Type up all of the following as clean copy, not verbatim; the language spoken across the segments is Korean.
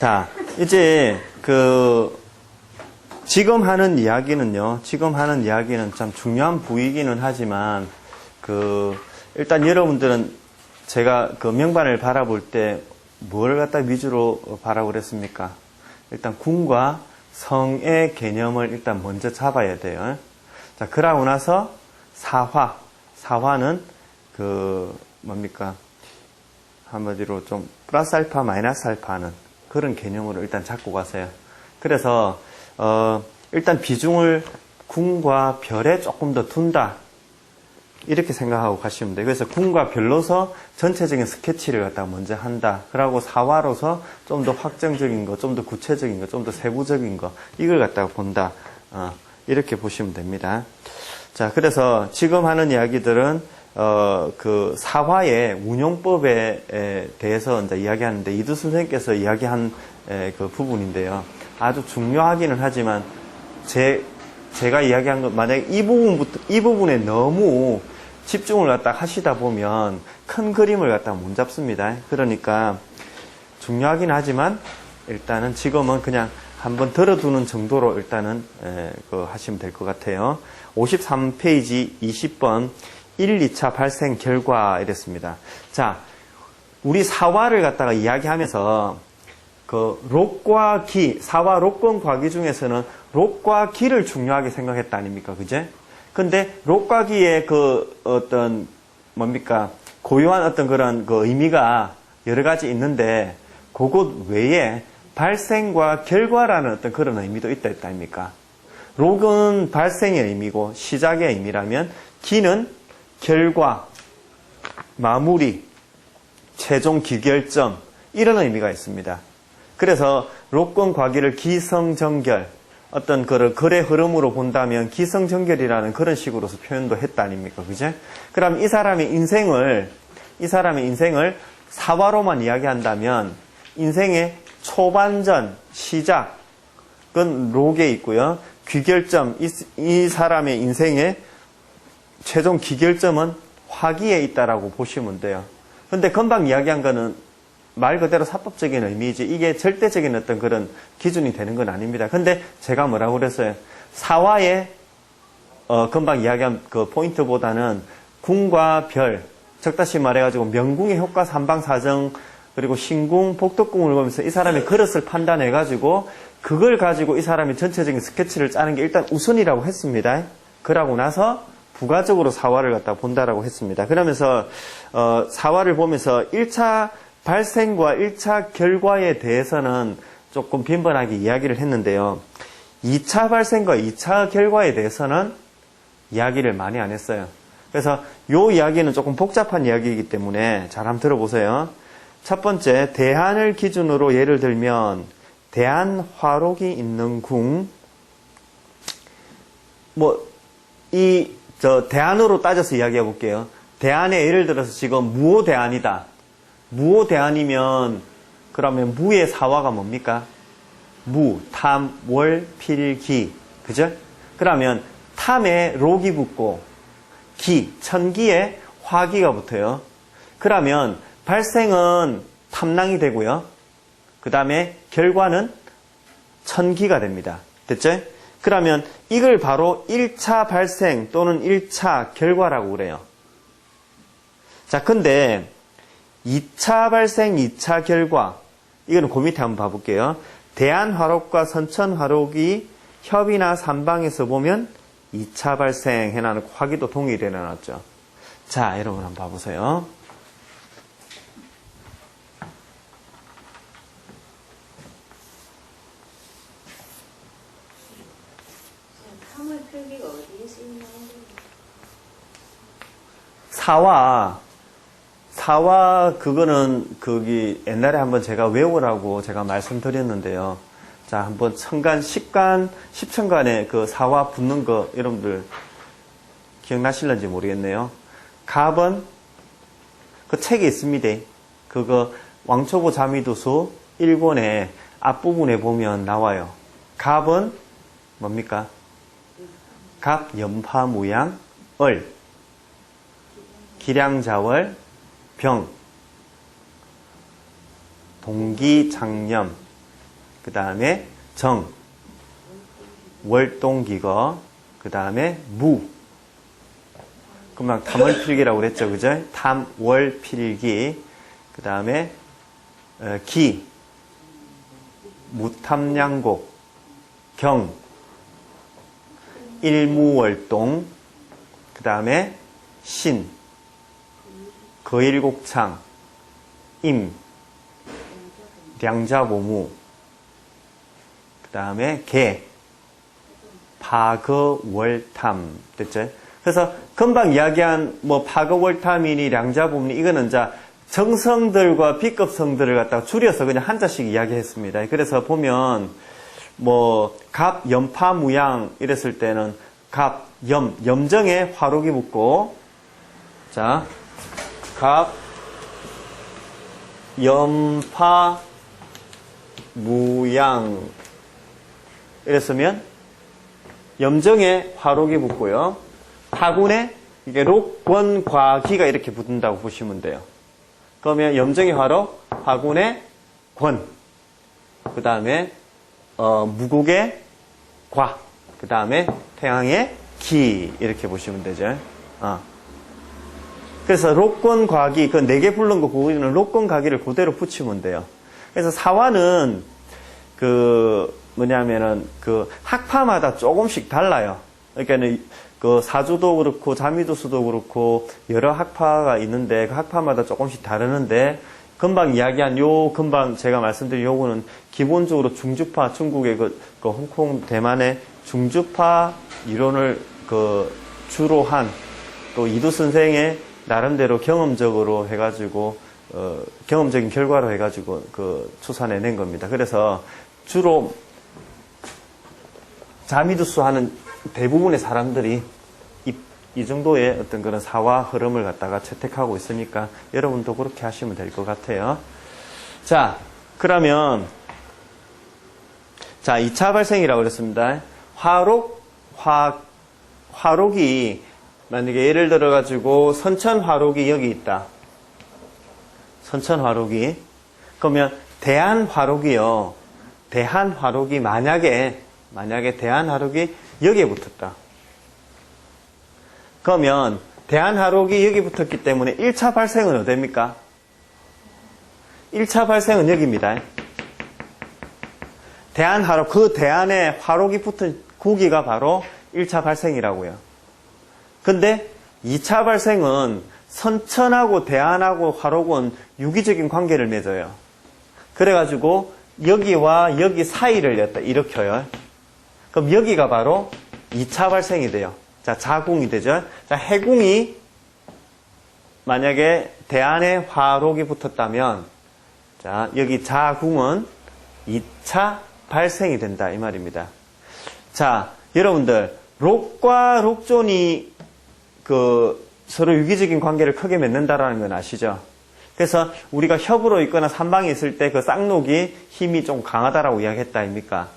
자, 이제 지금 하는 이야기는 참 중요한 부위이기는 하지만 일단 여러분들은 제가 명반을 바라볼 때 뭘 갖다 위주로 바라보고 그랬습니까? 일단 궁과 성의 개념을 일단 먼저 잡아야 돼요. 자, 그러고 나서 사화는 뭡니까? 한마디로 좀 플러스 알파, 마이너스 알파는 그런 개념으로 일단 잡고 가세요. 그래서 일단 비중을 궁과 별에 조금 더 둔다. 이렇게 생각하고 가시면 돼요. 그래서 궁과 별로서 전체적인 스케치를 갖다가 먼저 한다. 그러고 사화로서 좀 더 확정적인 거, 좀 더 구체적인 거, 좀 더 세부적인 거, 이걸 갖다가 본다. 이렇게 보시면 됩니다. 자, 그래서 지금 하는 이야기들은 사화의 운용법에 대해서 이제 이야기하는데, 이두 선생님께서 이야기한 그 부분인데요. 아주 중요하기는 하지만, 제가 이야기한 것, 만약에 이 부분에 너무 집중을 갖다 하시다 보면 큰 그림을 갖다 못 잡습니다. 그러니까 중요하긴 하지만 일단은 지금은 그냥 한번 들어두는 정도로 일단은 하시면 될 것 같아요. 53페이지 20번 1, 2차 발생 결과 이랬습니다. 자, 우리 사화를 갖다가 이야기하면서 록과 기, 사화 록권 과기 중에서는 록과 기를 중요하게 생각했다 아닙니까? 그제? 근데 록과 기의 고유한 어떤 그런 의미가 여러 가지 있는데, 그것 외에 발생과 결과라는 어떤 그런 의미도 있다 했다 아닙니까? 록은 발생의 의미고 시작의 의미라면, 기는 결과, 마무리, 최종 기결점, 이런 의미가 있습니다. 그래서 록권 과기를 기성정결, 어떤 거래 흐름으로 본다면 기성정결이라는 그런 식으로서 표현도 했다 아닙니까? 그죠? 그럼 이 사람의 인생을 사화로만 이야기한다면 인생의 초반전, 시작은 록에 있고요. 귀결점, 이 사람의 인생의 최종 기결점은 화기에 있다라고 보시면 돼요. 근데 금방 이야기한 거는 말 그대로 사법적인 의미이지 이게 절대적인 어떤 그런 기준이 되는 건 아닙니다. 근데 제가 뭐라고 그랬어요? 사화의 금방 이야기한 그 포인트보다는 궁과 별, 즉 다시 말해가지고 명궁의 효과 삼방사정 그리고 신궁, 복덕궁을 보면서 이 사람의 그릇을 판단해가지고 그걸 가지고 이 사람이 전체적인 스케치를 짜는 게 일단 우선이라고 했습니다. 그러고 나서 부가적으로 사화를 갖다 본다라고 했습니다. 그러면서 사화를 보면서 1차 발생과 1차 결과에 대해서는 조금 빈번하게 이야기를 했는데요. 2차 발생과 2차 결과에 대해서는 이야기를 많이 안 했어요. 그래서 이 이야기는 조금 복잡한 이야기이기 때문에 잘 한번 들어보세요. 첫 번째, 대안을 기준으로 예를 들면 대안화록이 있는 궁, 대안으로 따져서 이야기해 볼게요. 대안에 예를 들어서 지금 무오대안이다. 무오대안이면 그러면 무의 사화가 뭡니까? 무, 탐, 월, 필, 기. 그죠? 그러면 탐에 록이 붙고 기, 천기에 화기가 붙어요. 그러면 발생은 탐랑이 되고요. 그 다음에 결과는 천기가 됩니다. 됐죠? 그러면 이걸 바로 1차 발생 또는 1차 결과라고 그래요. 자, 근데 2차 발생, 2차 결과, 이거는 그 밑에 한번 봐볼게요. 대안화록과 선천화록이 협이나 삼방에서 보면 2차 발생 해놔놓고 화기도 동일해 놨죠. 자, 여러분 한번 봐보세요. 탐의 표기가 어디에 쓰이나요? 사화 그거는 옛날에 한번 제가 외우라고 제가 말씀드렸는데요. 자, 한번 십천간에 그 사화 붙는 거 여러분들 기억나실는지 모르겠네요. 갑은 그 책에 있습니다. 그거 왕초보 자미도수 1권에 앞부분에 보면 나와요. 갑은 뭡니까? 갑, 연파, 무양, 을, 기량자월, 병, 동기장염, 그 다음에 정, 월동기거, 그 다음에 무. 금방 탐월필기라고 그랬죠, 그죠? 탐월필기. 그 다음에 기, 무탐양곡, 경, 일무월동, 그 다음에 신, 거일곡창, 임, 량자보무, 그 다음에 개, 파거월탐. 됐죠? 그래서 금방 이야기한 뭐 파거월탐이니 량자보무니 이거는 자 정성들과 비급성들을 갖다가 줄여서 그냥 한자씩 이야기했습니다. 그래서 보면 뭐 갑, 염파, 무양 이랬을 때는 갑, 염정에 화록이 붙고 자 갑, 염파, 무양 이랬으면 염정에 화록이 붙고요. 파군에 이게 록권, 과, 기가 이렇게 붙는다고 보시면 돼요. 그러면 염정의 화록, 화군의 권, 그 다음에 무국의 과, 그 다음에 태양의 기 이렇게 보시면 되죠. 그래서 록권, 과기 그 4개 부른 거 그거는 록권, 과기를 그대로 붙이면 돼요. 그래서 사화는 그 뭐냐면은 그 학파마다 조금씩 달라요. 그러니까는 그 사주도 그렇고 자미도수도 그렇고 여러 학파가 있는데 그 학파마다 조금씩 다르는데 금방 이야기한 금방 제가 말씀드린 요거는 기본적으로 중주파 중국의 그 홍콩 대만의 중주파 이론을 주로 한 또 이두 선생의 나름대로 경험적으로 해가지고 경험적인 결과로 해가지고 추산해낸 겁니다. 그래서 주로 자미두수 하는 대부분의 사람들이 이 정도의 어떤 그런 사화 흐름을 갖다가 채택하고 있으니까 여러분도 그렇게 하시면 될 것 같아요. 자, 그러면 자 2차 발생이라고 그랬습니다. 화록이 만약에 예를 들어 가지고 선천화록이 여기 있다. 선천화록이 그러면 대한화록이요. 대한화록이 만약에 대한화록이 여기에 붙었다. 그러면 대한화록이 여기 붙었기 때문에 1차 발생은 어디입니까? 1차 발생은 여기입니다. 대한화록, 그 대안에 화록이 붙은 구기가 바로 1차 발생이라고요. 근데 2차 발생은 선천하고 대안하고 화록은 유기적인 관계를 맺어요. 그래가지고 여기와 여기 사이를 일으켜요. 그럼 여기가 바로 2차 발생이 돼요. 자, 자궁이 되죠. 자, 해궁이 만약에 대안에 화록이 붙었다면 자, 여기 자궁은 2차 발생이 된다 이 말입니다. 자, 여러분들 록과 록존이 서로 유기적인 관계를 크게 맺는다라는 건 아시죠? 그래서 우리가 협으로 있거나 삼방에 있을 때 그 쌍록이 힘이 좀 강하다라고 이야기했다 아닙니까?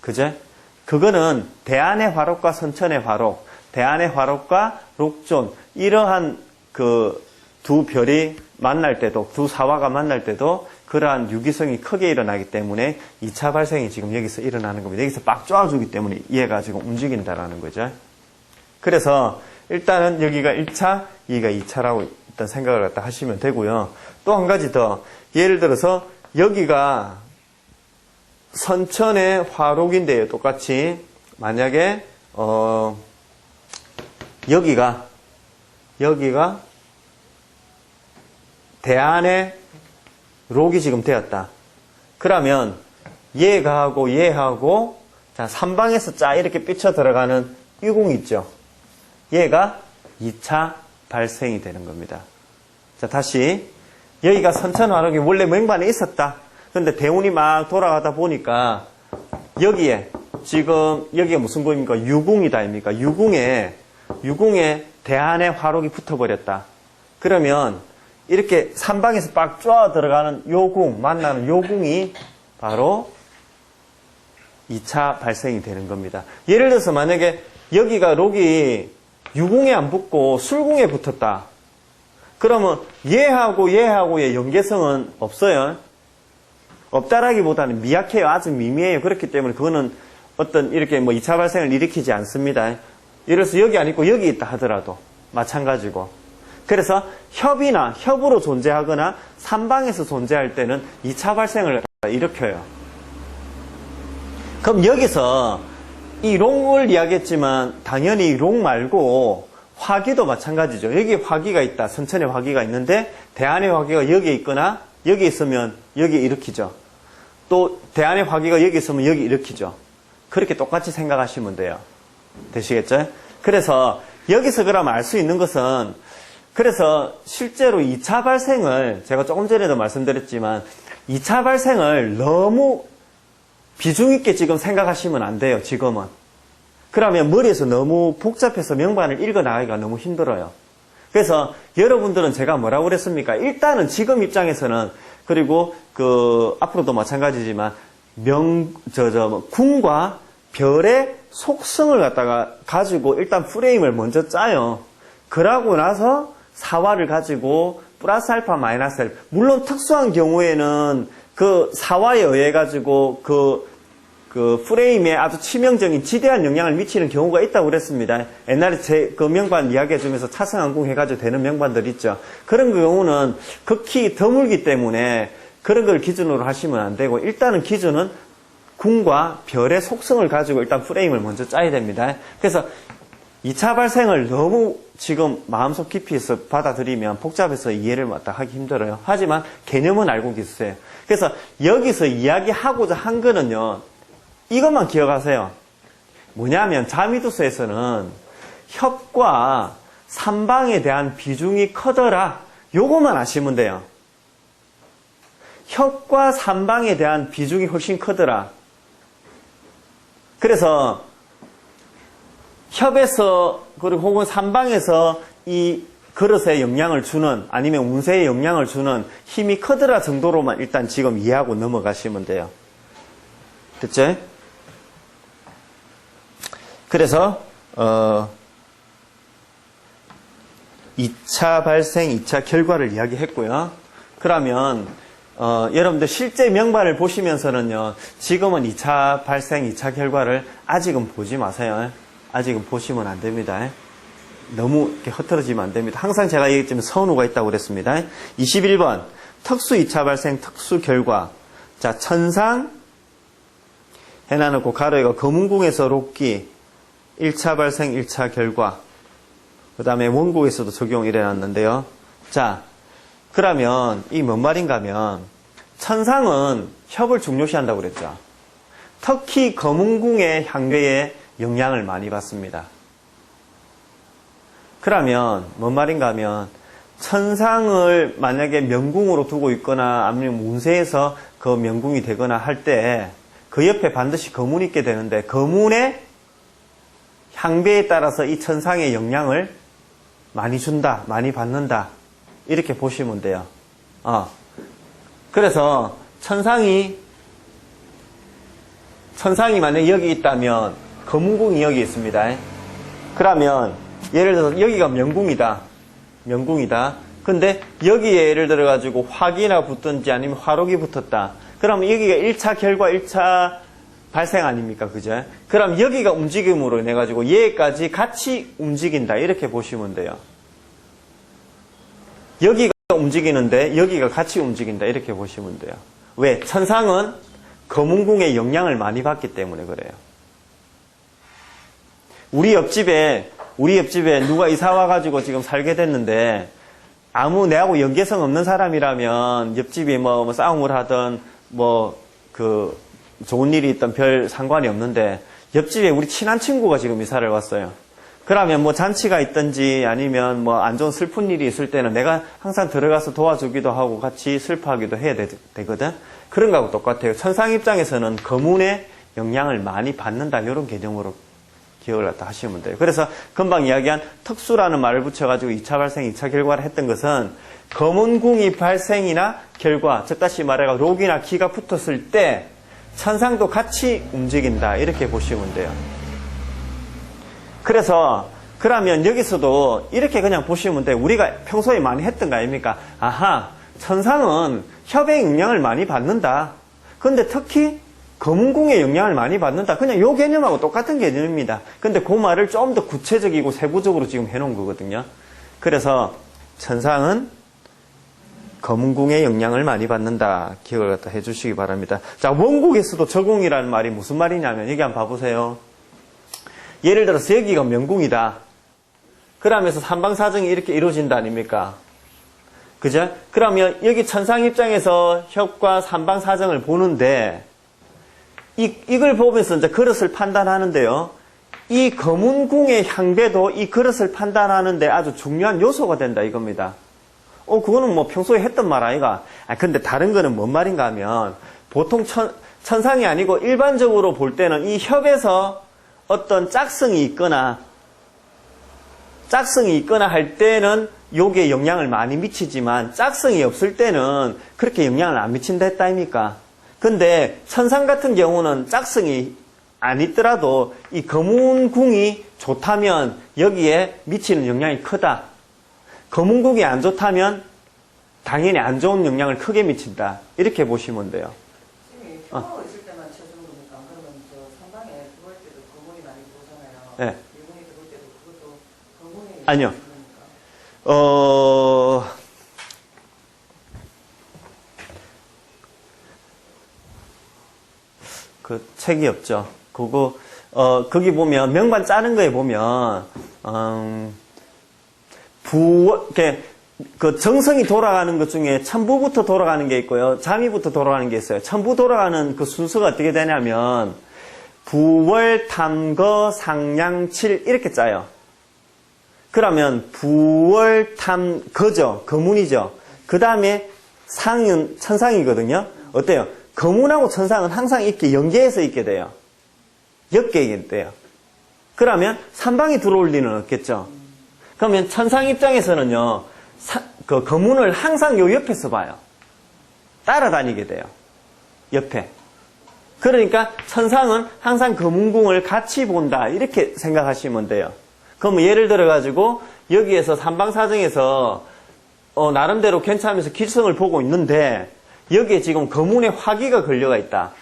그제? 그거는 대안의 화록과 선천의 화록, 대안의 화록과 록존 이러한 두 별이 만날 때도 두 사화가 만날 때도 그러한 유기성이 크게 일어나기 때문에 2차 발생이 지금 여기서 일어나는 겁니다. 여기서 빡 쪼아주기 때문에 얘가 지금 움직인다라는 거죠. 그래서 일단은 여기가 1차, 여기가 2차라고 일단 생각을 갖다 하시면 되고요. 또 한 가지 더 예를 들어서 여기가 선천의 화록인데요. 똑같이 만약에 여기가 대안의 록이 지금 되었다. 그러면 얘하고 자 3방에서 짜 이렇게 삐쳐 들어가는 유궁이 있죠. 얘가 2차 발생이 되는 겁니다. 자 다시 여기가 선천화록이 원래 맹반에 있었다. 근데 대운이 막 돌아가다 보니까 여기에 지금 여기가 무슨 부입니까? 유궁이다 아닙니까? 유궁에 대안의 화록이 붙어버렸다. 그러면 이렇게 3방에서 빡 쪼아 들어가는 요궁, 만나는 요궁이 바로 2차 발생이 되는 겁니다. 예를 들어서 만약에 여기가 록이 유궁에 안 붙고 술궁에 붙었다. 그러면 얘하고의 연계성은 없어요. 없다라기보다는 미약해요. 아주 미미해요. 그렇기 때문에 그거는 어떤 이렇게 뭐 2차 발생을 일으키지 않습니다. 예를 들어서 여기 아니고 여기 있다 하더라도 마찬가지고. 그래서 협으로 존재하거나 삼방에서 존재할 때는 2차 발생을 일으켜요. 그럼 여기서 이 롱을 이야기했지만 당연히 롱 말고 화기도 마찬가지죠. 여기 화기가 있다. 선천에 화기가 있는데 대안의 화기가 여기에 있거나 여기 있으면 여기 일으키죠. 또 대안의 화기가 여기 있으면 여기 일으키죠. 그렇게 똑같이 생각하시면 돼요. 되시겠죠? 그래서 여기서 그럼 알 수 있는 것은 그래서 실제로 2차 발생을 제가 조금 전에도 말씀드렸지만 2차 발생을 너무 비중 있게 지금 생각하시면 안 돼요. 지금은. 그러면 머리에서 너무 복잡해서 명반을 읽어나가기가 너무 힘들어요. 그래서 여러분들은 제가 뭐라고 그랬습니까? 일단은 지금 입장에서는 그리고 앞으로도 마찬가지지만 궁과 별의 속성을 갖다가 가지고 일단 프레임을 먼저 짜요. 그러고 나서 사화를 가지고 플러스 알파 마이너스 알파. 물론 특수한 경우에는 그 사화에 의해 가지고 그 프레임에 아주 치명적인 지대한 영향을 미치는 경우가 있다고 그랬습니다. 옛날에 그 명반 이야기해 주면서 차승항궁 해가지고 되는 명반들 있죠. 그런 경우는 극히 드물기 때문에 그런 걸 기준으로 하시면 안 되고 일단은 기준은 궁과 별의 속성을 가지고 일단 프레임을 먼저 짜야 됩니다. 그래서 2차 발생을 너무 지금 마음속 깊이에서 받아들이면 복잡해서 이해를 하기 힘들어요. 하지만 개념은 알고 계세요. 그래서 여기서 이야기하고자 한 거는요. 이것만 기억하세요. 뭐냐면 자미두서에서는 협과 삼방에 대한 비중이 커더라. 요것만 아시면 돼요. 협과 삼방에 대한 비중이 훨씬 크더라. 그래서 협에서 그리고 혹은 삼방에서 이 그릇에 영향을 주는 아니면 운세에 영향을 주는 힘이 크더라 정도로만 일단 지금 이해하고 넘어가시면 돼요. 됐죠? 그래서 2차 발생, 2차 결과를 이야기했고요. 그러면 여러분들 실제 명반을 보시면서는요. 지금은 2차 발생, 2차 결과를 아직은 보지 마세요. 아직은 보시면 안 됩니다. 너무 이렇게 흩어지면 안 됩니다. 항상 제가 얘기했지만 선우가 있다고 그랬습니다. 21번 특수 2차 발생, 특수 결과. 자, 천상 해놔놓고 가로에가 검은궁에서 록기 1차 발생, 1차 결과. 그 다음에 원국에서도 적용 일어났는데요. 자, 그러면 이 뭔 말인가 하면 천상은 협을 중요시한다고 그랬죠. 특히 검은궁의 향배에 영향을 많이 받습니다. 그러면 뭔 말인가 하면 천상을 만약에 명궁으로 두고 있거나 아니면 운세에서 그 명궁이 되거나 할 때 그 옆에 반드시 거문이 있게 되는데 거문의 향배에 따라서 이 천상의 영향을 많이 준다, 많이 받는다 이렇게 보시면 돼요. 그래서 천상이 만약에 여기 있다면 검은궁이 여기 있습니다. 그러면 예를 들어서 여기가 명궁이다. 근데 여기에 예를 들어 가지고 화기나 붙든지 아니면 화록이 붙었다. 그러면 여기가 1차 결과 1차 발생 아닙니까? 그죠? 그럼 여기가 움직임으로 인해 가지고 얘까지 같이 움직인다. 이렇게 보시면 돼요. 여기가 움직이는데 여기가 같이 움직인다. 이렇게 보시면 돼요. 왜? 천상은 검은궁의 영향을 많이 받기 때문에 그래요. 우리 옆집에 누가 이사 와가지고 지금 살게 됐는데 아무 내하고 연계성 없는 사람이라면 옆집이 뭐 싸움을 하든 좋은 일이 있던 별 상관이 없는데 옆집에 우리 친한 친구가 지금 이사를 왔어요. 그러면 뭐 잔치가 있든지 아니면 뭐 안 좋은 슬픈 일이 있을 때는 내가 항상 들어가서 도와주기도 하고 같이 슬퍼하기도 해야 되거든. 그런 거하고 똑같아요. 천상 입장에서는 거문의 영향을 많이 받는다. 이런 개념으로 기억을 갖다 하시면 돼요. 그래서 금방 이야기한 특수라는 말을 붙여가지고 2차 발생, 2차 결과를 했던 것은 검은궁이 발생이나 결과, 즉 다시 말해가 록이나 기가 붙었을 때 천상도 같이 움직인다. 이렇게 보시면 돼요. 그래서 그러면 여기서도 이렇게 그냥 보시면 돼요. 우리가 평소에 많이 했던 거 아닙니까? 아하, 천상은 협의 영향을 많이 받는다. 근데 특히 검은궁의 영향을 많이 받는다. 그냥 요 개념하고 똑같은 개념입니다. 근데 그 말을 좀 더 구체적이고 세부적으로 지금 해놓은 거거든요. 그래서 천상은 검은궁의 영향을 많이 받는다. 기억을 갖다 해주시기 바랍니다. 자, 원국에서도 저궁이라는 말이 무슨 말이냐면 여기 한번 봐보세요. 예를 들어서 여기가 명궁이다. 그러면서 삼방사정이 이렇게 이루어진다 아닙니까? 그죠? 그러면 여기 천상 입장에서 협과 삼방사정을 보는데 이걸 보면서 이제 그릇을 판단하는데요. 이 검은궁의 향배도 이 그릇을 판단하는데 아주 중요한 요소가 된다 이겁니다. 그거는 뭐 평소에 했던 말 아이가? 근데 다른 거는 뭔 말인가 하면 보통 천상이 아니고 일반적으로 볼 때는 이 협에서 어떤 짝성이 있거나 할 때는 요게 영향을 많이 미치지만 짝성이 없을 때는 그렇게 영향을 안 미친다 했다 아닙니까? 근데 천상 같은 경우는 짝성이 아니더라도 이 검은궁이 좋다면 여기에 미치는 영향이 크다. 검은궁이 안 좋다면 당연히 안 좋은 영향을 크게 미친다. 이렇게 보시면 돼요. 선생님이 표가 있을 때만 쳐주는 거니까 그러면 저 상방에 들어올 때도 검은이 많이 들어오잖아요. 네. 일본이 들어올 때도 그것도 검은이 아니요. 그 책이 없죠. 그거 거기 보면 명반 짜는 거에 보면 그 정성이 돌아가는 것 중에 천부부터 돌아가는 게 있고요. 자미부터 돌아가는 게 있어요. 천부 돌아가는 그 순서가 어떻게 되냐면 부월, 탐거, 상양, 칠 이렇게 짜요. 그러면 부월, 탐, 거죠. 거문이죠. 그 다음에 상은 천상이거든요. 어때요? 거문하고 천상은 항상 이렇게 연계해서 있게 돼요. 엮게 돼요. 그러면 삼방이 들어올 리는 없겠죠. 그러면 천상 입장에서는요, 그 거문을 항상 요 옆에서 봐요. 따라다니게 돼요. 옆에. 그러니까 천상은 항상 거문궁을 같이 본다. 이렇게 생각하시면 돼요. 그럼 예를 들어가지고 여기에서 삼방사정에서 나름대로 괜찮으면서 길성을 보고 있는데 여기에 지금 거문에 화기가 걸려가 있다.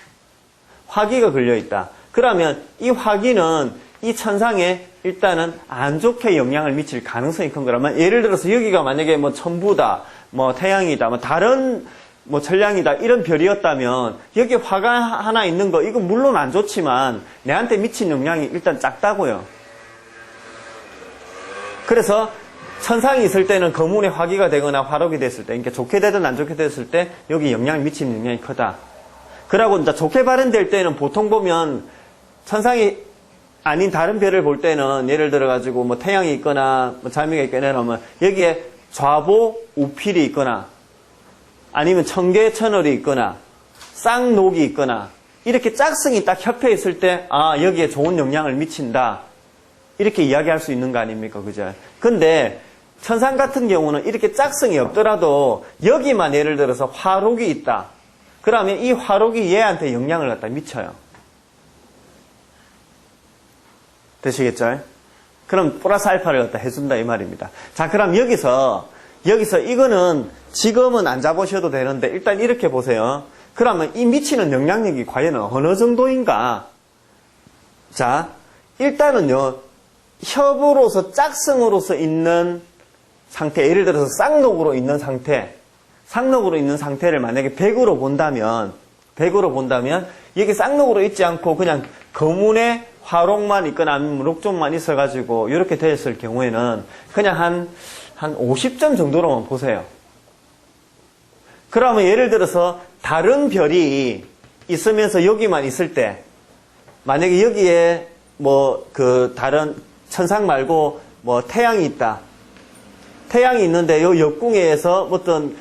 화기가 걸려있다. 그러면 이 화기는 이 천상에 일단은 안 좋게 영향을 미칠 가능성이 큰 거라면 예를 들어서 여기가 만약에 뭐 천부다, 뭐 태양이다, 뭐 다른 뭐 천량이다 이런 별이었다면 여기 화가 하나 있는 거 이건 물론 안 좋지만 내한테 미친 영향이 일단 작다고요. 그래서 천상이 있을 때는 거문에 화기가 되거나 화록이 됐을 때, 그러니까 좋게 되든 안 좋게 됐을 때 여기 영향을 미치는 영향이 크다. 그러고 이제 좋게 발현될 때는 보통 보면 천상이 아닌 다른 별을 볼 때는 예를 들어가지고 뭐 태양이 있거나 뭐 자미가 있거나 하면 여기에 좌보 우필이 있거나 아니면 천계 천월이 있거나 쌍록이 있거나 이렇게 짝성이 딱 협해 있을 때 여기에 좋은 영향을 미친다. 이렇게 이야기할 수 있는 거 아닙니까? 그죠? 근데 천상 같은 경우는 이렇게 짝성이 없더라도 여기만 예를 들어서 화록이 있다. 그러면 이 화록이 얘한테 영향을 갖다 미쳐요. 되시겠죠? 그럼 플러스 알파를 갖다 해준다 이 말입니다. 자, 그럼 여기서 이거는 지금은 안 잡으셔도 되는데 일단 이렇게 보세요. 그러면 이 미치는 영향력이 과연 어느 정도인가? 자, 일단은요. 협으로서 짝성으로서 있는 상태, 예를 들어서 쌍록으로 있는 상태를 만약에 100으로 본다면 이게 쌍록으로 있지 않고 그냥 거문에 화록만 있거나 아니면 록종만 있어가지고 이렇게 되었을 경우에는 그냥 한 50점 정도로만 보세요. 그러면 예를 들어서 다른 별이 있으면서 여기만 있을 때 만약에 여기에 뭐 그 다른 천상 말고 뭐 태양이 있다. 태양이 있는데 요 역궁에서 어떤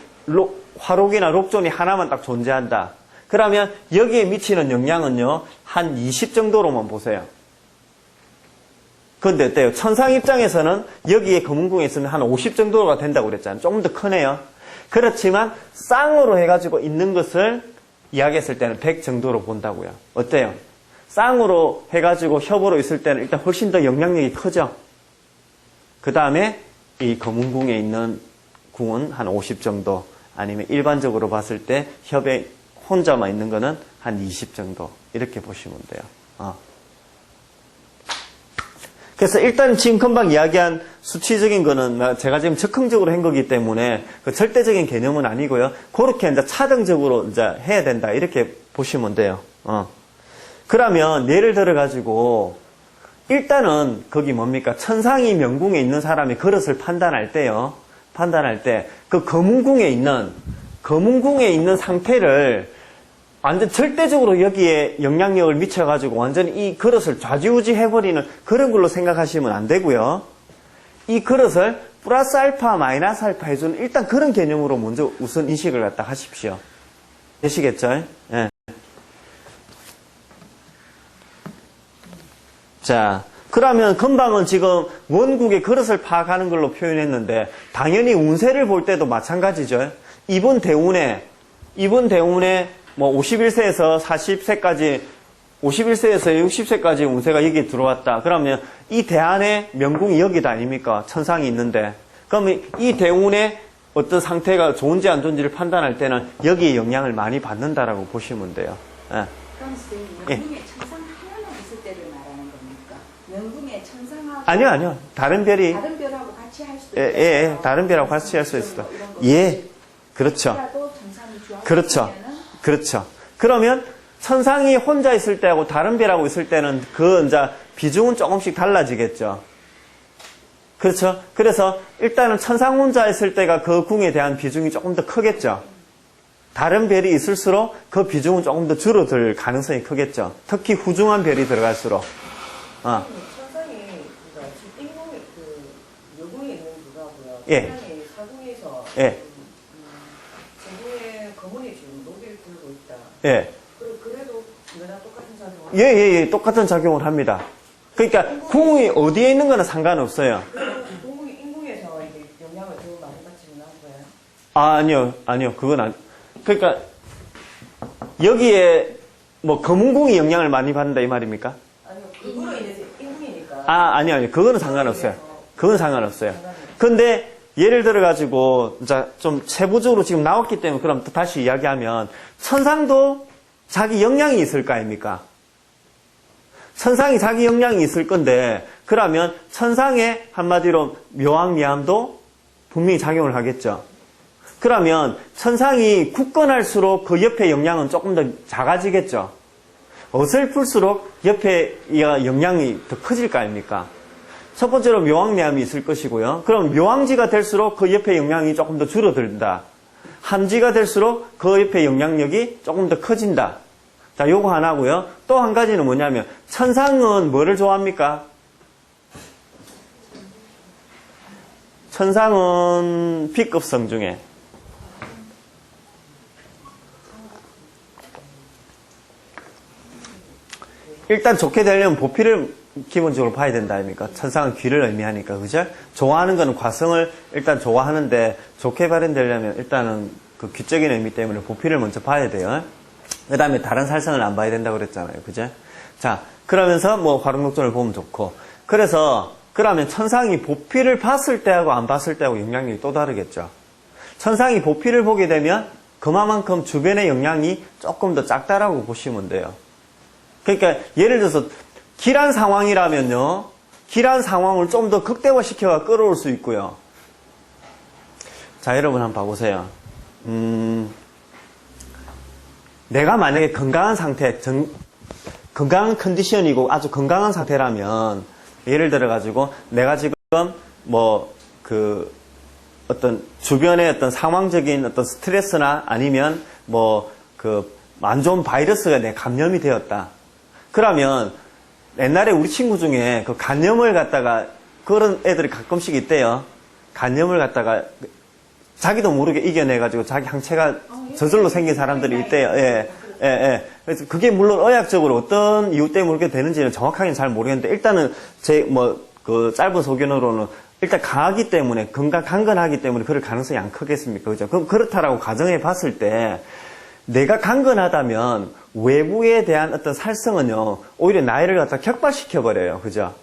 화록이나 록존이 하나만 딱 존재한다. 그러면 여기에 미치는 영향은요, 한 20 정도로만 보세요. 그런데 어때요? 천상 입장에서는 여기에 검은궁에 있으면 한 50 정도가 된다고 그랬잖아요. 조금 더 크네요. 그렇지만 쌍으로 해가지고 있는 것을 이야기했을 때는 100 정도로 본다고요. 어때요? 쌍으로 해가지고 협으로 있을 때는 일단 훨씬 더 영향력이 크죠. 그 다음에 이 검은궁에 있는 궁은 한 50 정도 아니면 일반적으로 봤을 때 협의 혼자만 있는 거는 한 20 정도. 이렇게 보시면 돼요. 그래서 일단 지금 금방 이야기한 수치적인 거는 제가 지금 적극적으로 한 거기 때문에 그 절대적인 개념은 아니고요. 그렇게 이제 차등적으로 이제 해야 된다. 이렇게 보시면 돼요. 그러면 예를 들어 가지고 일단은 거기 뭡니까? 천상이 명궁에 있는 사람이 그릇을 판단할 때요. 판단할 때 그 거문궁에 있는 상태를 완전 절대적으로 여기에 영향력을 미쳐가지고 완전히 이 그릇을 좌지우지 해버리는 그런 걸로 생각하시면 안 되고요. 이 그릇을 플러스 알파, 마이너스 알파 해주는 일단 그런 개념으로 먼저 우선 인식을 갖다 하십시오. 되시겠죠? 예. 자, 그러면 금방은 지금 원국의 그릇을 파악하는 걸로 표현했는데 당연히 운세를 볼 때도 마찬가지죠. 이번 대운에 뭐 51세에서 40세까지 51세에서 60세까지 운세가 여기 들어왔다. 그러면 이 대안의 명궁이 여기다 아닙니까? 천상이 있는데. 그러면 이 대운의 어떤 상태가 좋은지 안 좋은지를 판단할 때는 여기에 영향을 많이 받는다라고 보시면 돼요. 예. 그럼 선생님, 명궁에 천상 하나만 있을 때를 말하는 겁니까? 명궁에 천상하고 아니요. 다른 별이 다른 별하고 같이 할 수도 예, 있어요. 예, 다른 별하고 같이 할 수 있어요. 예. 그렇죠. 라도 천상이 좋아지면은 그렇죠. 그러면 천상이 혼자 있을 때하고 다른 별하고 있을 때는 그 이제 비중은 조금씩 달라지겠죠. 그렇죠. 그래서 일단은 천상 혼자 있을 때가 그 궁에 대한 비중이 조금 더 크겠죠. 다른 별이 있을수록 그 비중은 조금 더 줄어들 가능성이 크겠죠. 특히 후중한 별이 들어갈수록. 천상이 그러니까 지금 인공의 그 여궁에 있는 그거고요. 예. 천상이 사궁에서 예. 제국의 거문이 지금 노비를 들고 있다. 예. 그래도 이거랑 똑같은 작용을 예. 똑같은 작용을 합니다. 그러니까 궁이 어디에 있는 거는 상관없어요. 인공에서 이게 영향을 더 많이 받지는 않고요. 아니요. 그건 그러니까 여기에 뭐 거문궁이 영향을 많이 받는다 이 말입니까? 아니요, 그거로 인해서 인공이니까. 아니요. 그거는 상관없어요. 그건 상관없어요. 근데 예를 들어 가지고 좀 세부적으로 지금 나왔기 때문에 그럼 또 다시 이야기하면 천상도 자기 영향이 있을 거 아닙니까? 천상이 자기 영향이 있을 건데 그러면 천상의 한마디로 묘왕미암도 분명히 작용을 하겠죠. 그러면 천상이 굳건할수록 그 옆에 영향은 조금 더 작아지겠죠. 어설플수록 옆에 영향이 더 커질 거 아닙니까? 첫 번째로 묘왕미암이 있을 것이고요. 그럼 묘왕지가 될수록 그 옆에 영향이 조금 더 줄어든다. 함지가 될수록 그 옆에 영향력이 조금 더 커진다. 자, 요거 하나고요. 또 한 가지는 뭐냐면 천상은 뭐를 좋아합니까? 천상은 B급성 중에 일단 좋게 되려면 보필을 기본적으로 봐야 된다 아닙니까? 천상은 귀를 의미하니까, 그죠? 좋아하는 거는 과성을 일단 좋아하는데 좋게 발현되려면 일단은 그 귀적인 의미 때문에 보필을 먼저 봐야 돼요. 그 다음에 다른 살성을 안 봐야 된다고 그랬잖아요. 그죠? 자, 그러면서 뭐 화룡록전을 보면 좋고. 그러면 천상이 보필을 봤을 때하고 안 봤을 때하고 영향력이 또 다르겠죠. 천상이 보필을 보게 되면 그만큼 주변의 영향이 조금 더 작다라고 보시면 돼요. 그러니까 예를 들어서 길한 상황이라면요. 길한 상황을 좀 더 극대화시켜서 끌어올 수 있고요. 자, 여러분 한번 봐보세요. 내가 만약에 건강한 상태, 건강한 컨디션이고 아주 건강한 상태라면 예를 들어가지고 내가 지금 어떤 주변의 어떤 상황적인 어떤 스트레스나 아니면 안 좋은 바이러스가 내 감염이 되었다. 그러면 옛날에 우리 친구 중에 그 간염을 갖다가 그런 애들이 가끔씩 있대요. 간염을 갖다가 자기도 모르게 이겨내가지고 자기 항체가 저절로 생긴 사람들이 있대요. 예. 그래서 그게 물론 의학적으로 어떤 이유 때문에 그렇게 되는지는 정확하게는 잘 모르겠는데 일단은 그 짧은 소견으로는 일단 강하기 때문에 강건하기 때문에 그럴 가능성이 안 크겠습니까? 그죠? 그럼 그렇다라고 가정해 봤을 때 내가 강건하다면 외부에 대한 어떤 살성은요, 오히려 나이를 갖다 격발시켜버려요. 그죠?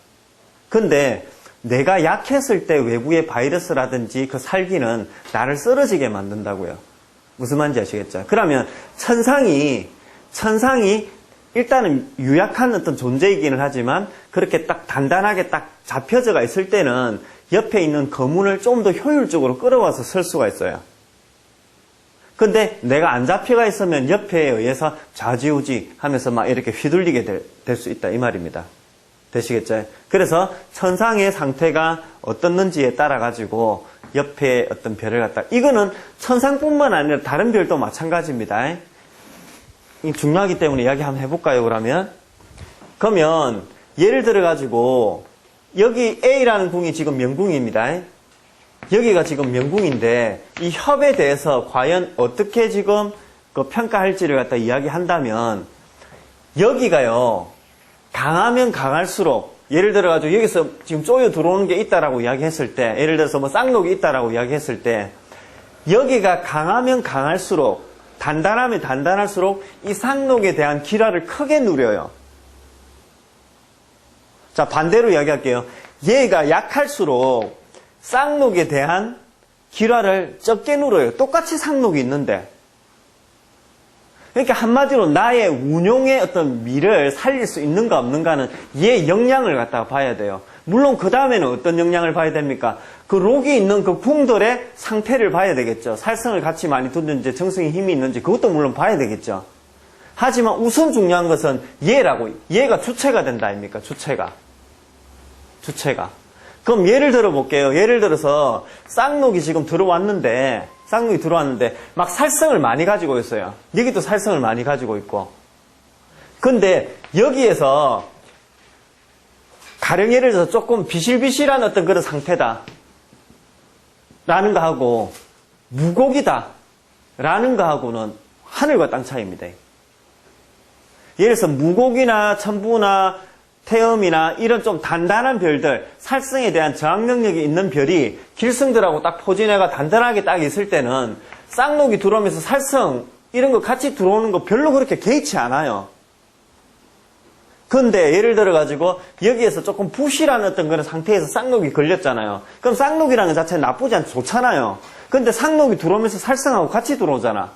근데 내가 약했을 때 외부의 바이러스라든지 그 살기는 나를 쓰러지게 만든다고요. 무슨 말인지 아시겠죠? 그러면 천상이 일단은 유약한 어떤 존재이기는 하지만 그렇게 딱 단단하게 딱 잡혀져가 있을 때는 옆에 있는 거문을 좀 더 효율적으로 끌어와서 쓸 수가 있어요. 근데 내가 안 잡혀가 있으면 옆에 의해서 좌지우지 하면서 막 이렇게 휘둘리게 될 수 있다 이 말입니다. 되시겠죠? 그래서 천상의 상태가 어떻는지에 따라 가지고 옆에 어떤 별을 갖다 이거는 천상뿐만 아니라 다른 별도 마찬가지입니다. 이 중요하기 때문에 이야기 한번 해볼까요? 그러면 예를 들어 가지고 여기 A라는 궁이 지금 명궁입니다. 여기가 지금 명궁인데 이 협에 대해서 과연 어떻게 지금 그 평가할지를 갖다 이야기한다면 여기가요 강하면 강할수록 예를 들어 가지고 여기서 지금 쪼여 들어오는 게 있다라고 이야기했을 때 예를 들어서 뭐 쌍록이 있다라고 이야기했을 때 여기가 강하면 강할수록 단단하면 단단할수록 이 쌍록에 대한 기라를 크게 누려요. 자 반대로 이야기할게요. 얘가 약할수록 쌍록에 대한 기라를 적게 누려요. 똑같이 쌍록이 있는데. 그러니까 한마디로 나의 운용의 어떤 미를 살릴 수 있는가 없는가는 얘 역량을 갖다가 봐야 돼요. 물론 그 다음에는 어떤 역량을 봐야 됩니까? 그 록이 있는 그 궁들의 상태를 봐야 되겠죠. 살성을 같이 많이 두는지 정성이 힘이 있는지 그것도 물론 봐야 되겠죠. 하지만 우선 중요한 것은 얘가 주체가 된다 아닙니까? 주체가. 그럼 예를 들어 볼게요. 예를 들어서 쌍록이 지금 들어왔는데 막 살성을 많이 가지고 있어요. 여기도 살성을 많이 가지고 있고. 근데 여기에서 가령 예를 들어서 조금 비실비실한 어떤 그런 상태다 라는 거하고 무곡이다 라는 거하고는 하늘과 땅 차이입니다. 예를 들어서 무곡이나 천부나 태음이나 이런 좀 단단한 별들, 살성에 대한 저항 능력이 있는 별이 길승들하고 딱 포진해가 단단하게 딱 있을 때는 쌍록이 들어오면서 살성 이런 거 같이 들어오는 거 별로 그렇게 개의치 않아요. 근데 예를 들어 가지고 여기에서 조금 부실한 어떤 그런 상태에서 쌍록이 걸렸잖아요. 그럼 쌍록이라는 것 자체는 나쁘지 않고 좋잖아요. 근데 쌍록이 들어오면서 살성하고 같이 들어오잖아.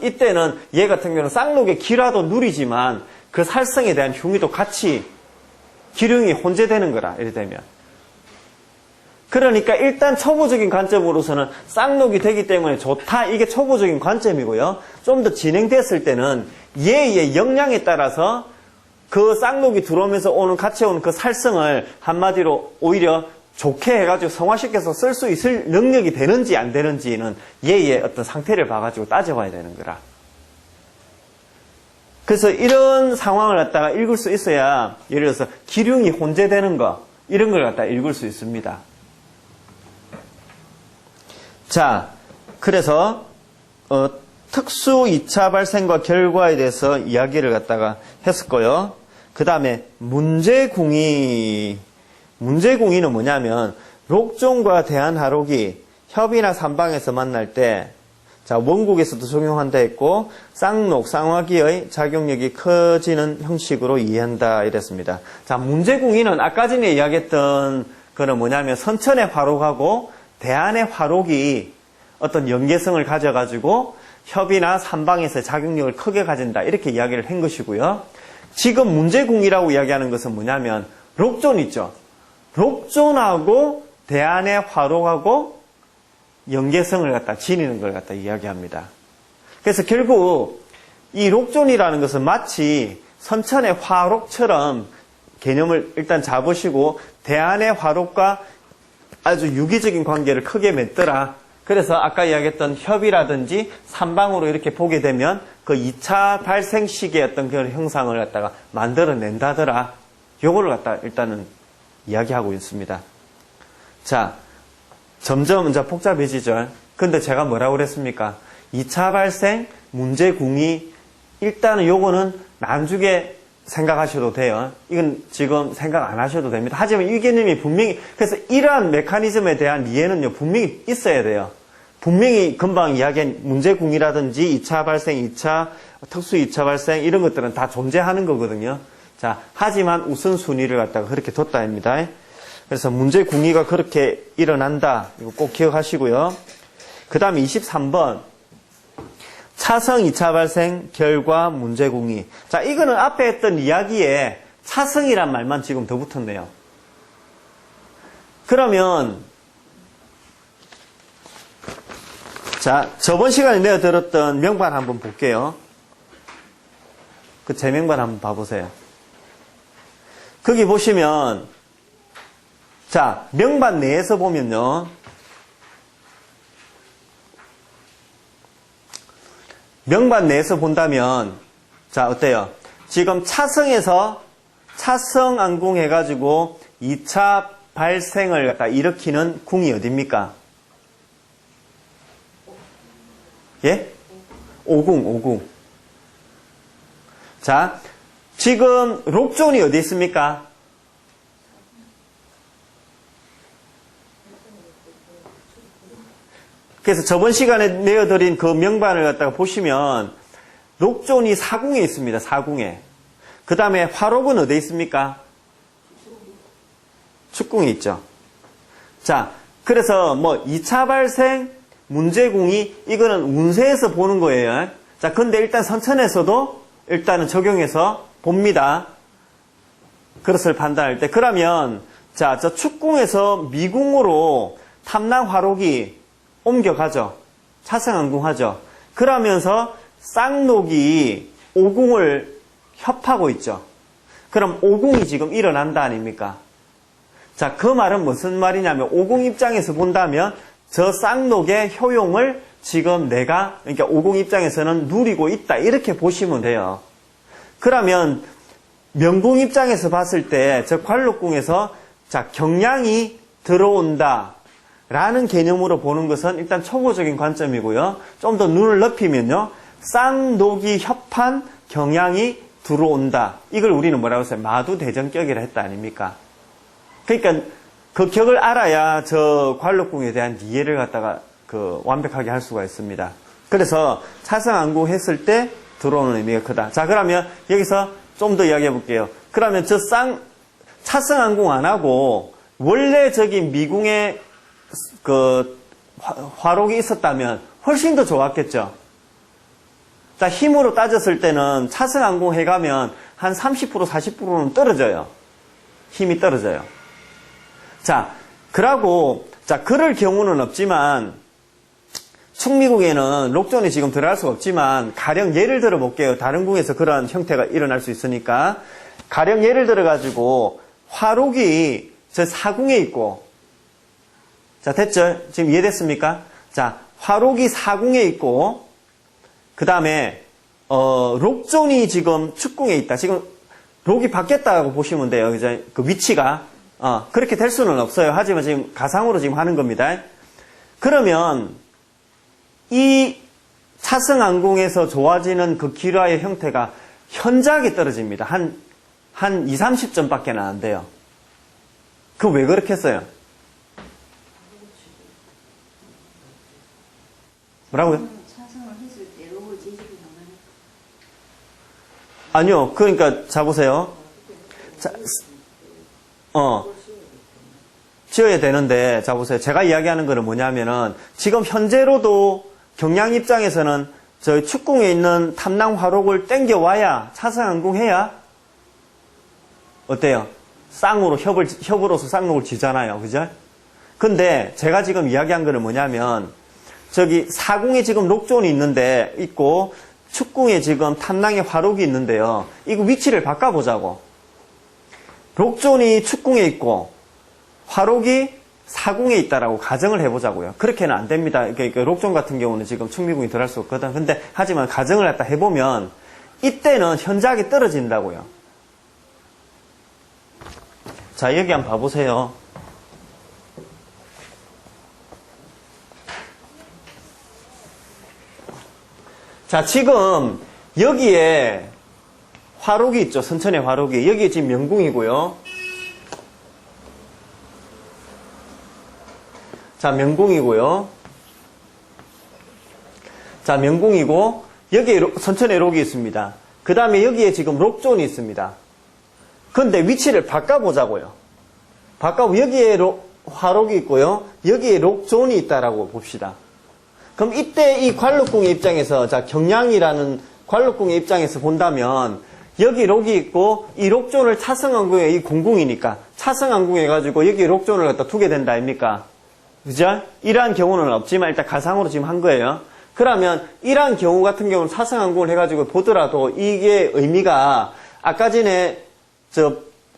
이때는 얘 같은 경우는 쌍록의 기라도 누리지만 그 살성에 대한 흉의도 같이 기륭이 혼재되는 거라 이래 되면. 그러니까 일단 초보적인 관점으로서는 쌍록이 되기 때문에 좋다 이게 초보적인 관점이고요. 좀 더 진행됐을 때는 얘의 역량에 따라서 그 쌍록이 들어오면서 같이 오는 그 살성을 한마디로 오히려 좋게 해가지고 성화시켜서 쓸 수 있을 능력이 되는지 안 되는지는 얘의 어떤 상태를 봐가지고 따져봐야 되는 거라. 그래서 이런 상황을 갖다가 읽을 수 있어야 예를 들어서 기륭이 혼재되는 거 이런 걸 갖다가 읽을 수 있습니다. 자, 그래서 특수 2차 발생과 결과에 대해서 이야기를 갖다가 했었고요. 그 다음에 문제궁의는 뭐냐면 록종과 대한하록이 협이나 삼방에서 만날 때 자, 원국에서도 적용한다 했고 쌍록, 쌍화기의 작용력이 커지는 형식으로 이해한다 이랬습니다. 자, 문제궁의는 아까 전에 이야기했던 거는 뭐냐면 선천의 화록하고 대안의 화록이 어떤 연계성을 가져가지고 협이나 삼방에서 작용력을 크게 가진다 이렇게 이야기를 한 것이고요. 지금 문제궁의라고 이야기하는 것은 뭐냐면 록존 있죠. 록존하고 대안의 화록하고 연계성을 갖다 지니는 걸 갖다 이야기합니다. 그래서 결국 이 록존이라는 것은 마치 선천의 화록처럼 개념을 일단 잡으시고 대안의 화록과 아주 유기적인 관계를 크게 맺더라. 그래서 아까 이야기했던 협이라든지 삼방으로 이렇게 보게 되면 그 2차 발생 시기의 어떤 그런 형상을 갖다가 만들어낸다더라. 요거를 갖다 일단은 이야기하고 있습니다. 자, 점점 이제 복잡해지죠. 근데 제가 뭐라고 그랬습니까? 2차 발생, 문제궁의, 일단은 요거는 나중에 생각하셔도 돼요. 이건 지금 생각 안 하셔도 됩니다. 하지만 이 개념이 분명히, 그래서 이러한 메커니즘에 대한 이해는요, 분명히 있어야 돼요. 분명히 금방 이야기한 문제궁이라든지 2차 발생, 2차, 특수 2차 발생, 이런 것들은 다 존재하는 거거든요. 자, 하지만 우선순위를 갖다가 그렇게 뒀다 합니다. 그래서 문제궁의가 그렇게 일어난다. 이거 꼭 기억하시고요. 그 다음에 23번. 차성 2차 발생 결과 문제공이. 자, 이거는 앞에 했던 이야기에 차성이란 말만 지금 더 붙었네요. 그러면, 자, 저번 시간에 내어드렸던 명반 한번 볼게요. 그 제명반 한번 봐보세요. 거기 보시면, 자, 명반 내에서 보면요. 명반 내에서 본다면, 자, 어때요? 지금 차성에서 차성안궁 해가지고 2차 발생을 갖다 일으키는 궁이 어딥니까? 예? 오궁. 자, 지금 록존이 어디 있습니까? 그래서 저번 시간에 내어드린 그 명반을 갖다가 보시면 록존이 사궁에 있습니다. 사궁에. 그 다음에 화록은 어디에 있습니까? 축궁에 있죠. 자, 그래서 뭐 2차 발생, 문제궁이 이거는 운세에서 보는 거예요. 자, 근데 일단 선천에서도 일단은 적용해서 봅니다. 그것을 판단할 때. 그러면 자, 저 축궁에서 미궁으로 탐랑 화록이 옮겨가죠. 차성안궁하죠. 그러면서 쌍록이 오궁을 협하고 있죠. 그럼 오궁이 지금 일어난다 아닙니까? 자, 그 말은 무슨 말이냐면 오궁 입장에서 본다면 저 쌍록의 효용을 지금 내가, 그러니까 오궁 입장에서는 누리고 있다 이렇게 보시면 돼요. 그러면 명궁 입장에서 봤을 때 저 관록궁에서 자, 경량이 들어온다 라는 개념으로 보는 것은 일단 초보적인 관점이고요. 좀 더 눈을 넓히면요. 쌍록이 협한 경향이 들어온다. 이걸 우리는 뭐라고 했어요? 마두대전격이라 했다 아닙니까? 그러니까 그 격을 알아야 저 관록궁에 대한 이해를 갖다가 완벽하게 할 수가 있습니다. 그래서 차성안궁 했을 때 들어오는 의미가 크다. 자, 그러면 여기서 좀 더 이야기해 볼게요. 그러면 저 차성안궁 안 하고 원래 저기 미궁에 화록이 있었다면 훨씬 더 좋았겠죠. 자, 힘으로 따졌을 때는 차성안궁 해가면 한 30%, 40%는 떨어져요. 힘이 떨어져요. 자, 그럴 경우는 없지만, 충미궁에는 록존이 지금 들어갈 수가 없지만, 가령 예를 들어 볼게요. 다른 궁에서 그런 형태가 일어날 수 있으니까. 가령 예를 들어가지고, 화록이 저 사궁에 있고, 자, 됐죠? 지금 이해됐습니까? 자, 화록이 사궁에 있고, 그 다음에, 록존이 지금 축궁에 있다. 지금, 록이 바뀌었다고 보시면 돼요. 이제 그 위치가. 그렇게 될 수는 없어요. 하지만 지금 가상으로 지금 하는 겁니다. 그러면, 이 차성안궁에서 좋아지는 그 기라의 형태가 현저하게 떨어집니다. 한 2, 30점 밖에 안 돼요. 그 왜 그렇게 했어요? 뭐라고요? 차성을 했을 때 록을 제시를 하면 아니요. 그러니까 자 보세요. 자, 지어야 되는데 자 보세요. 제가 이야기하는 거는 뭐냐면은 지금 현재로도 경량 입장에서는 저희 축궁에 있는 탐랑 화록을 땡겨 와야 차성안궁 해야 어때요? 쌍으로 협으로서 쌍록을 지잖아요. 그죠? 근데 제가 지금 이야기한 거는 뭐냐면 저기 사궁에 지금 록존이 있고 축궁에 지금 탐랑의 화록이 있는데요. 이거 위치를 바꿔보자고. 록존이 축궁에 있고 화록이 사궁에 있다라고 가정을 해보자고요. 그렇게는 안 됩니다. 그러니까 록존 같은 경우는 지금 충미궁이 들어갈 수 없거든. 근데 하지만 가정을 갖다 해보면 이때는 현저하게 떨어진다고요. 자, 여기 한번 봐보세요. 자, 지금 여기에 화록이 있죠. 선천의 화록이. 여기 지금 명궁이고요. 자, 명궁이고요. 자, 명궁이고 여기에 선천의 록이 있습니다. 그 다음에 여기에 지금 록존이 있습니다. 근데 위치를 바꿔보자고요. 여기에 화록이 있고요. 여기에 록존이 있다라고 봅시다. 그럼 이때 이 관록궁의 입장에서, 자, 경량이라는 관록궁의 입장에서 본다면, 여기 록이 있고, 이 록존을 차승왕궁에, 이 공궁이니까, 차승왕궁에 가지고 여기 록존을 갖다 두게 된다, 아닙니까? 그죠? 이러한 경우는 없지만, 일단 가상으로 지금 한 거예요. 그러면, 이러한 경우 같은 경우는 차승왕궁을 해가지고 보더라도, 이게 의미가, 아까 전에,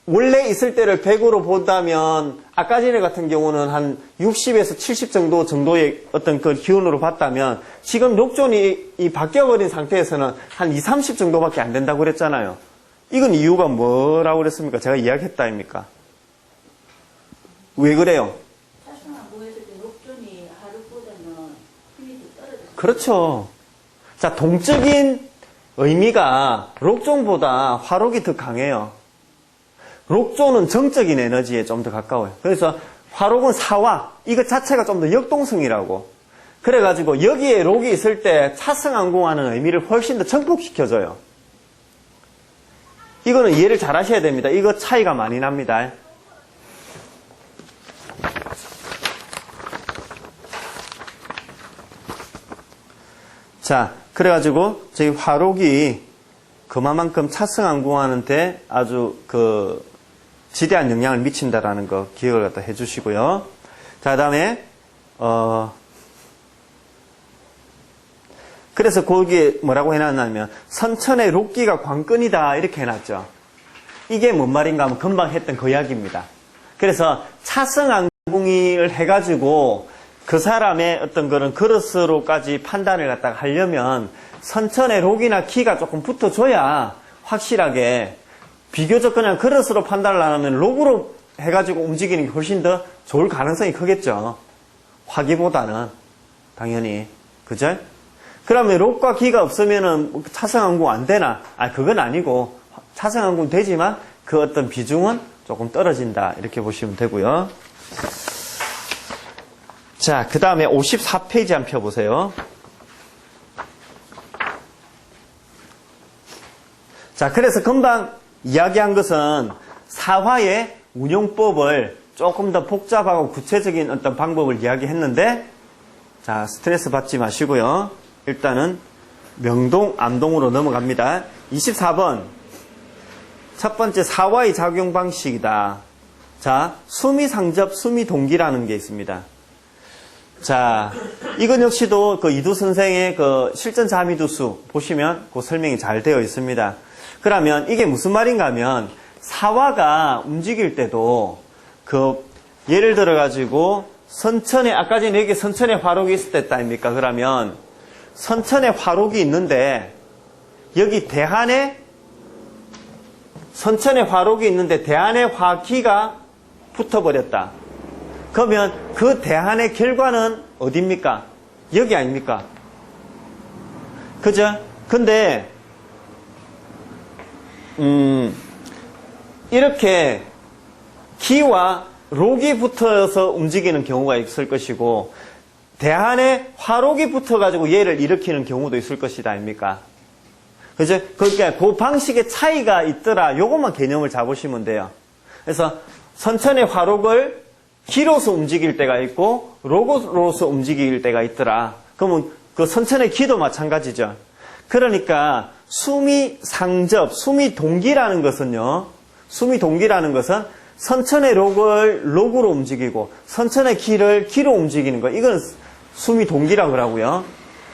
원래 있을 때를 100으로 본다면 아까 전에 같은 경우는 한 60에서 70 정도의 어떤 그 기운으로 봤다면 지금 록존이 이 바뀌어버린 상태에서는 한 2, 30 정도밖에 안 된다고 그랬잖아요. 이건 이유가 뭐라고 그랬습니까? 제가 이야기했다 아닙니까? 왜 그래요? 차승왕궁에서 록존이 하루보다는 힘이 더 떨어졌어요. 그렇죠. 자, 동적인 의미가 록존보다 화록이 더 강해요. 록존은 정적인 에너지에 좀 더 가까워요. 그래서 화록은 사화, 이것 자체가 좀 더 역동성이라고. 그래가지고 여기에 록이 있을 때 차승왕궁하는 의미를 훨씬 더 증폭시켜줘요. 이거는 이해를 잘 하셔야 됩니다. 이거 차이가 많이 납니다. 자, 그래가지고 저희 화록이 그만큼 차승왕궁하는데 아주 지대한 영향을 미친다라는 거 기억을 갖다 해주시고요. 자, 다음에 그래서 거기에 뭐라고 해놨냐면 선천의 록기가 관건이다 이렇게 해놨죠. 이게 뭔 말인가 하면 금방 했던 그 이야기입니다. 그래서 차승왕궁을 해가지고 그 사람의 어떤 그런 그릇으로까지 판단을 갖다가 하려면 선천의 록이나 기가 조금 붙어줘야 확실하게 비교적 그냥 그릇으로 판단을 안 하면 록으로 해가지고 움직이는 게 훨씬 더 좋을 가능성이 크겠죠. 화기보다는 당연히. 그죠? 그러면 록과 기가 없으면은 차승왕궁 안 되나? 그건 아니고 차승왕궁 되지만 그 어떤 비중은 조금 떨어진다 이렇게 보시면 되고요. 자, 그 다음에 54페이지 한번 펴보세요. 자, 그래서 금방 이야기한 것은 사화의 운용법을 조금 더 복잡하고 구체적인 어떤 방법을 이야기했는데, 자, 스트레스 받지 마시고요. 일단은 명동, 암동으로 넘어갑니다. 24번. 첫 번째 사화의 작용 방식이다. 자, 수미상접, 수미동기라는 게 있습니다. 자, 이건 역시도 그 이두 선생의 그 실전자미두수 보시면 그 설명이 잘 되어 있습니다. 그러면 이게 무슨 말인가 하면 사화가 움직일 때도 예를 들어 가지고 선천에 아까 전에 여기 선천에 화록이 있을 때 했다 아닙니까? 그러면 선천에 화록이 있는데 여기 대한에 선천에 화록이 있는데 대한에 화기가 붙어버렸다. 그러면 그 대한의 결과는 어디입니까? 여기 아닙니까? 그죠? 근데 이렇게 기와 록이 붙어서 움직이는 경우가 있을 것이고 대한에 화록이 붙어가지고 얘를 일으키는 경우도 있을 것이다 아닙니까? 그죠? 그러니까 그 방식의 차이가 있더라. 요것만 개념을 잡으시면 돼요. 그래서 선천의 화록을 기로서 움직일 때가 있고 록으로서 움직일 때가 있더라. 그러면 그 선천의 기도 마찬가지죠. 그러니까 수미상접, 수미동기라는 것은요. 수미동기라는 것은 선천의 록을 록으로 움직이고 선천의 기를 기로 움직이는 거. 이건 수미동기라고 하고요.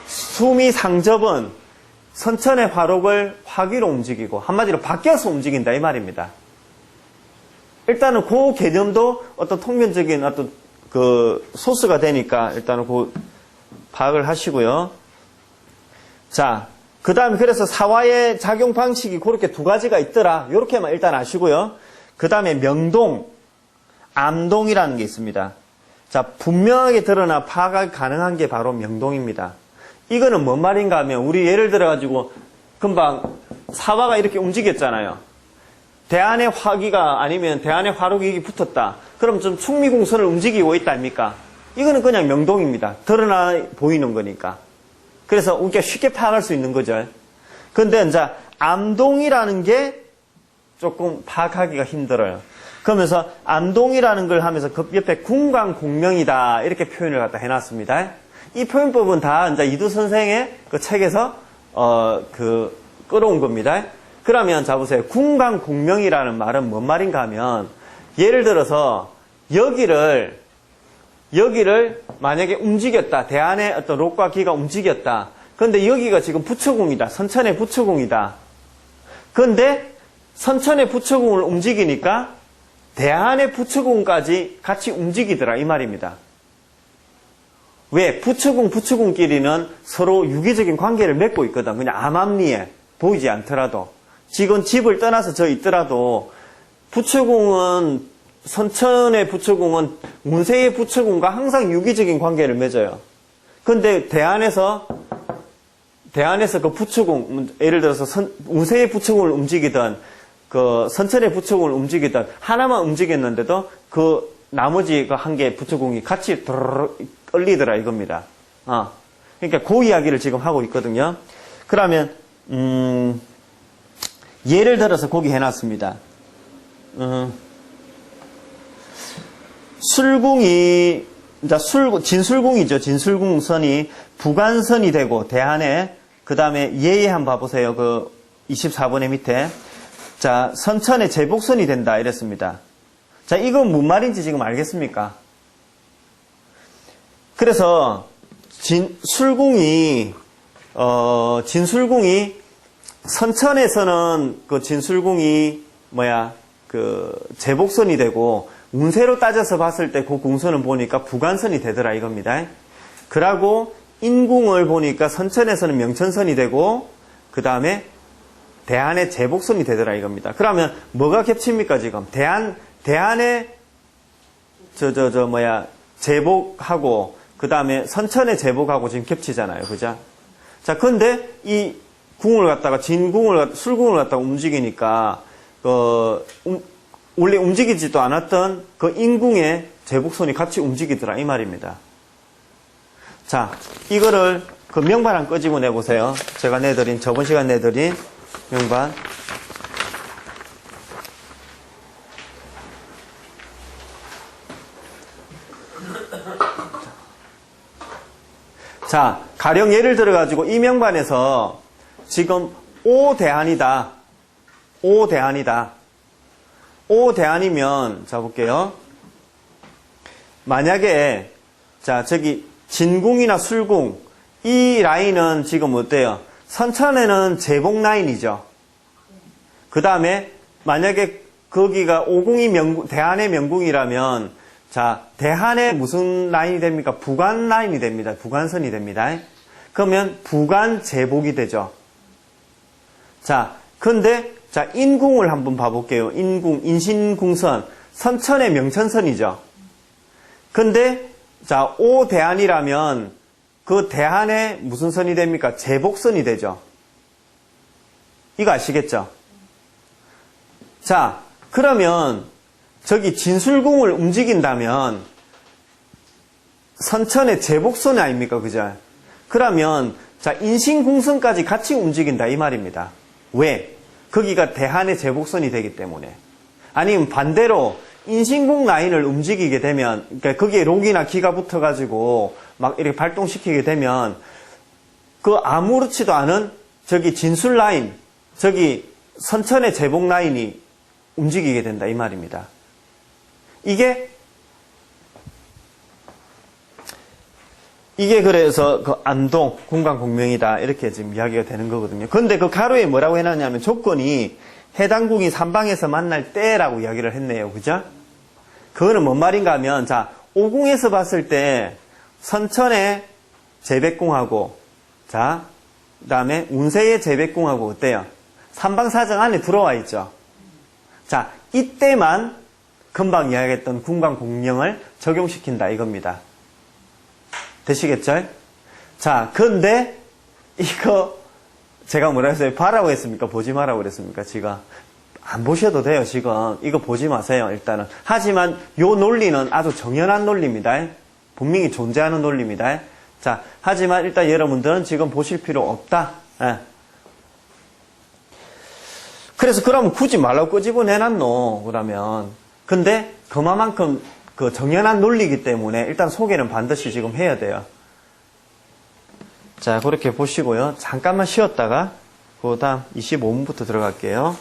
수미상접은 선천의 화록을 화기로 움직이고 한마디로 바뀌어서 움직인다 이 말입니다. 일단은 그 개념도 어떤 통면적인 어떤 그 소스가 되니까 일단은 그 파악을 하시고요. 자, 그 다음에 그래서 사화의 작용 방식이 그렇게 두 가지가 있더라. 이렇게만 일단 아시고요. 그 다음에 명동, 암동이라는 게 있습니다. 자, 분명하게 드러나 파악이 가능한 게 바로 명동입니다. 이거는 뭔 말인가 하면 우리 예를 들어가지고 금방 사화가 이렇게 움직였잖아요. 대안의 화기가 아니면 대안의 화록이 붙었다. 그럼 좀 충미공선을 움직이고 있다 아닙니까? 이거는 그냥 명동입니다. 드러나 보이는 거니까. 그래서 우리가 쉽게 파악할 수 있는 거죠. 근데 이제 암동이라는 게 조금 파악하기가 힘들어요. 그러면서 암동이라는 걸 하면서 그 옆에 궁광공명이다 이렇게 표현을 갖다 해놨습니다. 이 표현법은 다 이제 이두 선생의 그 책에서 끌어온 겁니다. 그러면 자 보세요. 궁강공명이라는 말은 뭔 말인가 하면 예를 들어서 여기를 만약에 움직였다. 대안의 어떤 록과 기가 움직였다. 그런데 여기가 지금 부처궁이다. 선천의 부처궁이다. 그런데 선천의 부처궁을 움직이니까 대안의 부처궁까지 같이 움직이더라 이 말입니다. 왜? 부처궁끼리는 서로 유기적인 관계를 맺고 있거든. 그냥 암암리에 보이지 않더라도. 지금 집을 떠나서 저 있더라도 부처궁은 선천의 부처궁은 운세의 부처궁과 항상 유기적인 관계를 맺어요. 근데 대안에서 그 부처궁, 예를 들어서 운세의 부처궁을 움직이든 그 선천의 부처궁을 움직이든 하나만 움직였는데도 그 나머지 그 한 개의 부처궁이 같이 끌리더라 이겁니다. 그러니까 그 이야기를 지금 하고 있거든요. 그러면 예를 들어서 거기 해놨습니다. 술궁이 진술궁이죠. 진술궁선이 부관선이 되고 대안에 그 다음에 예에 한번 봐보세요. 그 24번의 밑에 자 선천의 제복선이 된다 이랬습니다. 자 이건 뭔 말인지 지금 알겠습니까? 그래서 진술궁이 선천에서는 그 진술궁이 제복선이 되고 운세로 따져서 봤을 때 그 궁선은 보니까 부관선이 되더라 이겁니다. 그러고 인궁을 보니까 선천에서는 명천선이 되고 그 다음에 대안의 제복선이 되더라 이겁니다. 그러면 뭐가 겹칩니까 지금? 대안의 제복하고 그 다음에 선천의 제복하고 지금 겹치잖아요, 그죠? 자, 근데 이 궁을 갖다가 술궁을 갖다가 움직이니까 원래 움직이지도 않았던 그 인궁의 제복선이 같이 움직이더라 이 말입니다. 자, 이거를 그 명반 한 끄집어내 보세요. 제가 저번 시간 내드린 명반. 자, 가령 예를 들어가지고 이 명반에서 지금 오대안이다. 오대안이면, 자, 볼게요. 만약에, 자, 저기, 진궁이나 술궁, 이 라인은 지금 어때요? 선천에는 제복 라인이죠. 그 다음에, 만약에 거기가 오궁이 대안의 명궁이라면, 자, 대안의 무슨 라인이 됩니까? 부관 라인이 됩니다. 부관선이 됩니다. 그러면 부관 제복이 되죠. 자, 근데, 자, 인궁을 한번 봐볼게요. 인신궁선. 선천의 명천선이죠. 근데, 자, 오대안이라면, 그 대안의 무슨 선이 됩니까? 제복선이 되죠. 이거 아시겠죠? 자, 그러면, 저기 진술궁을 움직인다면, 선천의 제복선 아닙니까? 그죠? 그러면, 자, 인신궁선까지 같이 움직인다. 이 말입니다. 왜? 거기가 대안의 제복선이 되기 때문에. 아니면 반대로 인신궁 라인을 움직이게 되면, 그러니까 거기에 록이나 기가 붙어가지고 막 이렇게 발동시키게 되면, 그 아무렇지도 않은 저기 진술 라인, 저기 선천의 제복 라인이 움직이게 된다. 이 말입니다. 이게 그래서 그 안동, 궁강공명이다. 이렇게 지금 이야기가 되는 거거든요. 근데 그 가로에 뭐라고 해놨냐면 조건이 해당 궁이 삼방에서 만날 때라고 이야기를 했네요. 그죠? 그거는 뭔 말인가 하면, 자, 오궁에서 봤을 때 선천의 제백궁하고, 자, 그 다음에 운세의 제백궁하고 어때요? 삼방사정 안에 들어와 있죠. 자, 이때만 금방 이야기했던 궁강공명을 적용시킨다 이겁니다. 되시겠죠? 자, 근데 이거 제가 뭐라 했어요? 봐라고 했습니까? 보지 마라고 그랬습니까? 지금 안 보셔도 돼요. 지금 이거 보지 마세요. 일단은. 하지만 요 논리는 아주 정연한 논리입니다. 분명히 존재하는 논리입니다. 자, 하지만 일단 여러분들은 지금 보실 필요 없다. 예. 그래서 그러면 굳이 말라고 끄집어내놨노? 그러면. 근데 그만큼 그 정연한 논리이기 때문에 일단 소개는 반드시 지금 해야 돼요. 자, 그렇게 보시고요. 잠깐만 쉬었다가 그 다음 25분부터 들어갈게요.